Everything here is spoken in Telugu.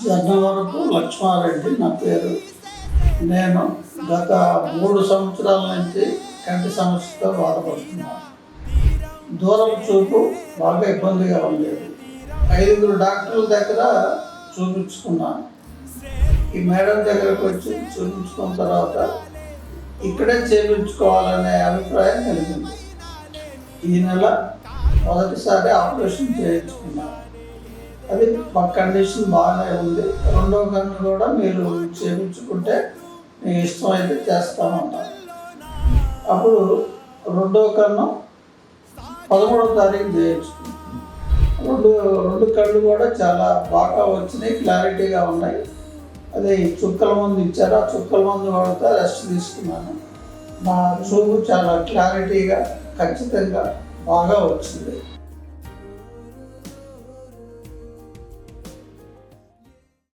జన్నవరపు లక్ష్మారెడ్డి నా పేరు. నేను గత 3 సంవత్సరాల నుంచి కంటి సమస్యతో బాధపడుతున్నాను. దూరం చూపు బాగా ఇబ్బందిగా ఉండేది. 5 డాక్టర్ల దగ్గర చూపించుకున్నాను. ఈ మేడం దగ్గరకు వచ్చి చూపించుకున్న తర్వాత ఇక్కడే చేయించుకోవాలనే అభిప్రాయం కలిగింది. ఈ నెల మొదటిసారి ఆపరేషన్ చేయించుకున్నాను. అది మా కండిషన్ బాగానే ఉంది. రెండవ కన్ను కూడా మీరు చేయించుకుంటే మీ ఇష్టమైతే చేస్తామన్నారు. అప్పుడు రెండవ కన్ను 13వ తారీఖు చేయించుకున్నాను. రెండు కళ్ళు కూడా చాలా బాగా వచ్చినాయి, క్లారిటీగా ఉన్నాయి. అదే చుక్కల మందు ఇచ్చారు, ఆ చుక్కల మందు వాడితే రెస్ట్ తీసుకున్నాను. నా చూపు చాలా క్లారిటీగా ఖచ్చితంగా బాగా వచ్చింది.